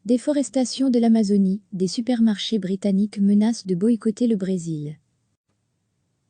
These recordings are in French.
Déforestation de l'Amazonie, des supermarchés britanniques menacent de boycotter le Brésil.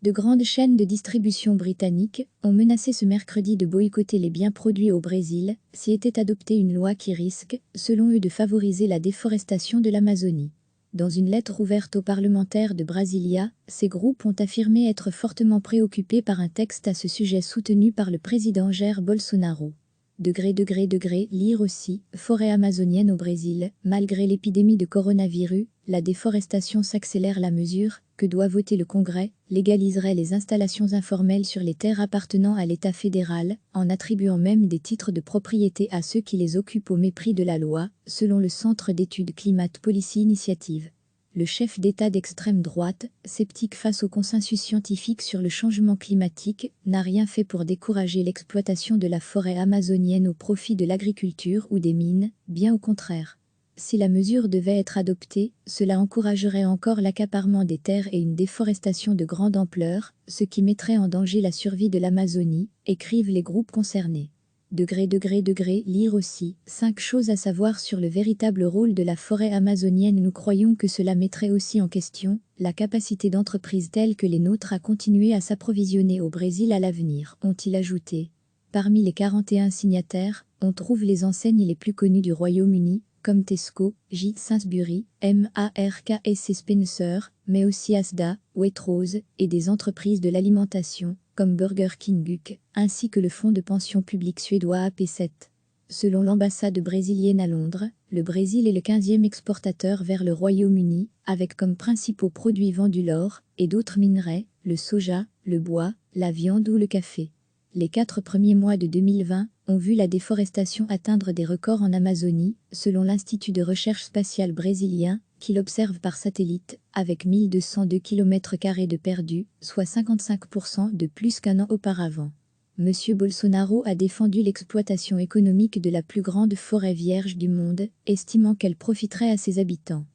De grandes chaînes de distribution britanniques ont menacé ce mercredi de boycotter les biens produits au Brésil si était adoptée une loi qui risque, selon eux, de favoriser la déforestation de l'Amazonie. Dans une lettre ouverte aux parlementaires de Brasilia, ces groupes ont affirmé être fortement préoccupés par un texte à ce sujet soutenu par le président Jair Bolsonaro. Lire aussi, forêt amazonienne au Brésil, malgré l'épidémie de coronavirus, la déforestation s'accélère. La mesure, que doit voter le Congrès, légaliserait les installations informelles sur les terres appartenant à l'État fédéral, en attribuant même des titres de propriété à ceux qui les occupent au mépris de la loi, selon le Centre d'études Climate Policy Initiative. Le chef d'État d'extrême droite, sceptique face au consensus scientifique sur le changement climatique, n'a rien fait pour décourager l'exploitation de la forêt amazonienne au profit de l'agriculture ou des mines, bien au contraire. Si la mesure devait être adoptée, cela encouragerait encore l'accaparement des terres et une déforestation de grande ampleur, ce qui mettrait en danger la survie de l'Amazonie, écrivent les groupes concernés. Lire aussi, 5 choses à savoir sur le véritable rôle de la forêt amazonienne. Nous croyons que cela mettrait aussi en question la capacité d'entreprises telles que les nôtres à continuer à s'approvisionner au Brésil à l'avenir, ont-ils ajouté. Parmi les 41 signataires, on trouve les enseignes les plus connues du Royaume-Uni, comme Tesco, J. Sainsbury, Marks et Spencer, mais aussi Asda, Waitrose, et des entreprises de l'alimentation, comme Burger King, ainsi que le fonds de pension public suédois AP7. Selon l'ambassade brésilienne à Londres, le Brésil est le 15e exportateur vers le Royaume-Uni, avec comme principaux produits vendus l'or et d'autres minerais, le soja, le bois, la viande ou le café. Les 4 premiers mois de 2020 ont vu la déforestation atteindre des records en Amazonie, selon l'Institut de recherche spatiale brésilien, qui l'observe par satellite, avec 1202 km² de perdus, soit 55% de plus qu'un an auparavant. M. Bolsonaro a défendu l'exploitation économique de la plus grande forêt vierge du monde, estimant qu'elle profiterait à ses habitants.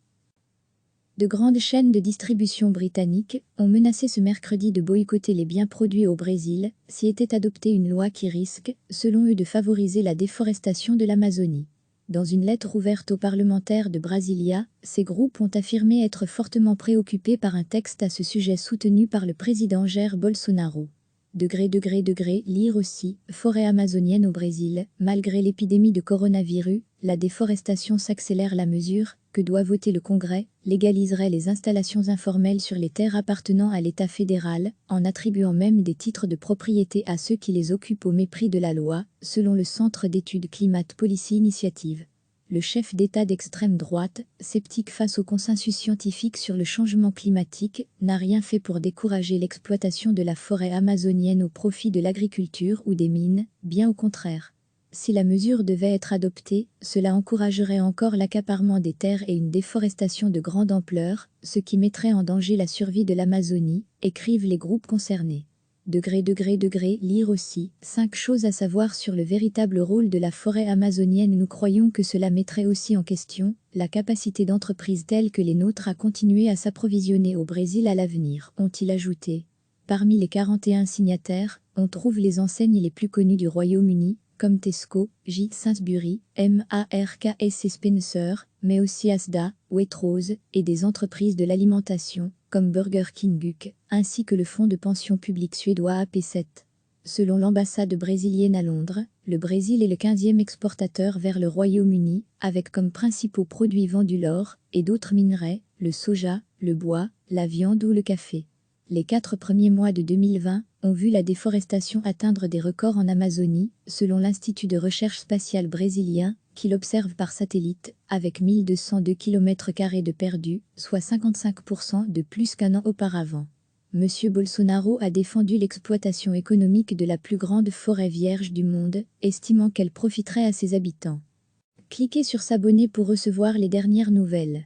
De grandes chaînes de distribution britanniques ont menacé ce mercredi de boycotter les biens produits au Brésil si était adoptée une loi qui risque, selon eux, de favoriser la déforestation de l'Amazonie. Dans une lettre ouverte aux parlementaires de Brasilia, ces groupes ont affirmé être fortement préoccupés par un texte à ce sujet soutenu par le président Jair Bolsonaro. Lire aussi, forêt amazonienne au Brésil, malgré l'épidémie de coronavirus, la déforestation s'accélère. La mesure, que doit voter le Congrès, légaliserait les installations informelles sur les terres appartenant à l'État fédéral, en attribuant même des titres de propriété à ceux qui les occupent au mépris de la loi, selon le Centre d'études Climate Policy Initiative. Le chef d'État d'extrême droite, sceptique face au consensus scientifique sur le changement climatique, n'a rien fait pour décourager l'exploitation de la forêt amazonienne au profit de l'agriculture ou des mines, bien au contraire. Si la mesure devait être adoptée, cela encouragerait encore l'accaparement des terres et une déforestation de grande ampleur, ce qui mettrait en danger la survie de l'Amazonie, écrivent les groupes concernés. Lire aussi, 5 choses à savoir sur le véritable rôle de la forêt amazonienne. Nous croyons que cela mettrait aussi en question la capacité d'entreprises telles que les nôtres à continuer à s'approvisionner au Brésil à l'avenir, ont-ils ajouté. Parmi les 41 signataires, on trouve les enseignes les plus connues du Royaume-Uni, comme Tesco, J. Sainsbury, Marks et Spencer, mais aussi Asda, Waitrose, et des entreprises de l'alimentation, comme Burger King, ainsi que le fonds de pension public suédois AP7. Selon l'ambassade brésilienne à Londres, le Brésil est le 15e exportateur vers le Royaume-Uni, avec comme principaux produits vendus l'or et d'autres minerais, le soja, le bois, la viande ou le café. Les 4 premiers mois de 2020 ont vu la déforestation atteindre des records en Amazonie, selon l'Institut de recherche spatiale brésilien, qui l'observe par satellite, avec 1202 km² de perdus, soit 55% de plus qu'un an auparavant. M. Bolsonaro a défendu l'exploitation économique de la plus grande forêt vierge du monde, estimant qu'elle profiterait à ses habitants. Cliquez sur s'abonner pour recevoir les dernières nouvelles.